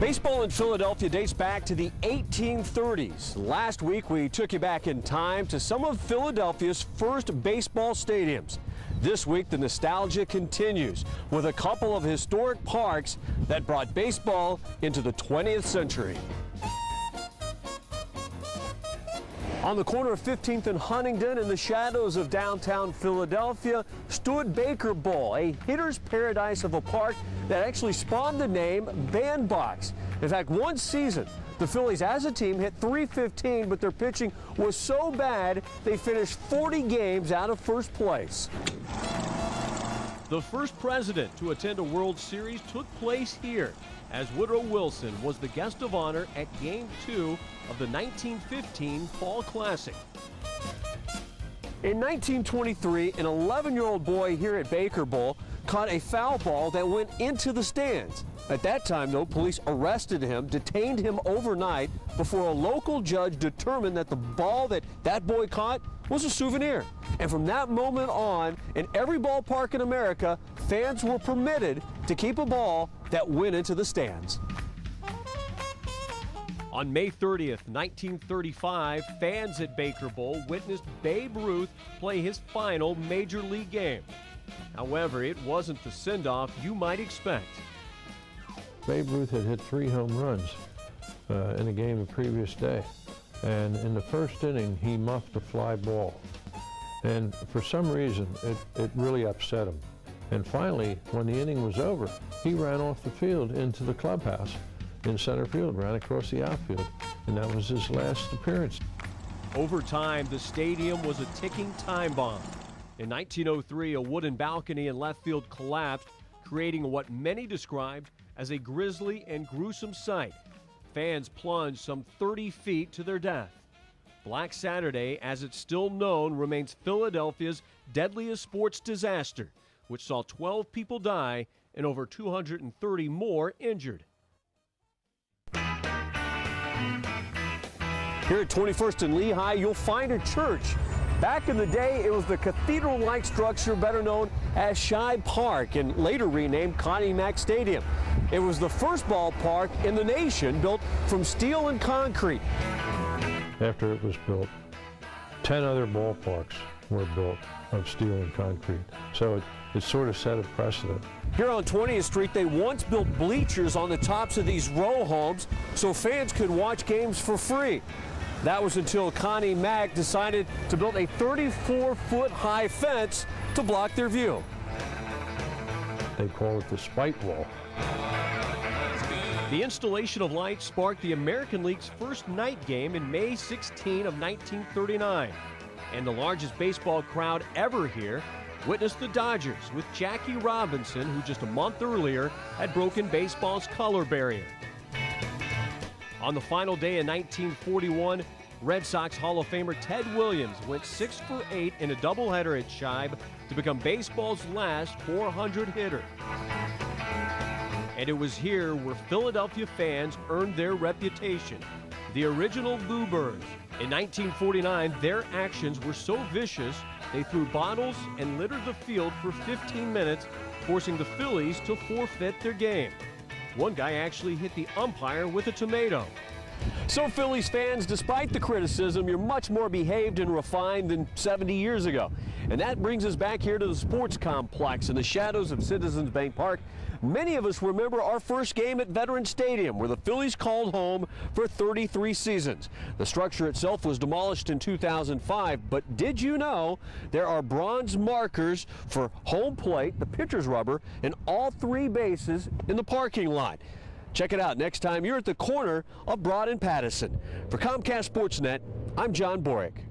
Baseball in Philadelphia dates back to the 1830s. Last week, we took you back in time to some of Philadelphia's first baseball stadiums. This week, the nostalgia continues with a couple of historic parks that brought baseball into the 20th century. On the corner of 15th and Huntington, in the shadows of downtown Philadelphia, stood Baker Bowl, a hitter's paradise of a park that actually spawned the name Bandbox. In fact, one season, the Phillies as a team hit .315, but their pitching was so bad they finished 40 games out of first place. The first president to attend a World Series took place here, as Woodrow Wilson was the guest of honor at Game 2 of the 1915 Fall Classic. In 1923, an 11-year-old boy here at Baker Bowl caught a foul ball that went into the stands. At that time, though, police arrested him, detained him overnight before a local judge determined that the ball that boy caught was a souvenir. And from that moment on, in every ballpark in America, fans were permitted to keep a ball that went into the stands. On May 30th, 1935, fans at Baker Bowl witnessed Babe Ruth play his final major league game. However, it wasn't the send-off you might expect. Babe Ruth had hit 3 home runs in a game the previous day. And in the first inning, he muffed a fly ball. And for some reason, it really upset him. And finally, when the inning was over, he ran off the field into the clubhouse in center field, ran across the outfield, and that was his last appearance. Over time, the stadium was a ticking time bomb. In 1903, a wooden balcony in left field collapsed, creating what many described as a grisly and gruesome sight. Fans plunged some 30 feet to their death. Black Saturday, as it's still known, remains Philadelphia's deadliest sports disaster, which saw 12 people die and over 230 more injured. Here at 21st and Lehigh, you'll find a church. Back in the day, it was the cathedral-like structure better known as Shibe Park and later renamed Connie Mack Stadium. It was the first ballpark in the nation built from steel and concrete. After it was built, 10 other ballparks were built of steel and concrete. So it sort of set a precedent. Here on 20th Street, they once built bleachers on the tops of these row homes so fans could watch games for free. That was until Connie Mack decided to build a 34-foot high fence to block their view. They call it the spite wall. The installation of lights sparked the American League's first night game in May 16 of 1939. And the largest baseball crowd ever here witnessed the Dodgers with Jackie Robinson, who just a month earlier had broken baseball's color barrier. On the final day in 1941, Red Sox Hall of Famer Ted Williams went 6 for 8 in a doubleheader at Shibe to become baseball's last 400 hitter. And it was here where Philadelphia fans earned their reputation, the original Bluebirds. In 1949, their actions were so vicious, they threw bottles and littered the field for 15 minutes, forcing the Phillies to forfeit their game. One guy actually hit the umpire with a tomato. So Phillies fans, despite the criticism, you're much more behaved and refined than 70 years ago. And that brings us back here to the sports complex in the shadows of Citizens Bank Park. Many of us remember our first game at Veterans Stadium, where the Phillies called home for 33 seasons. The structure itself was demolished in 2005, but did you know there are bronze markers for home plate, the pitcher's rubber, and all 3 bases in the parking lot? Check it out next time you're at the corner of Broad and Pattison. For Comcast Sportsnet, I'm John Borick.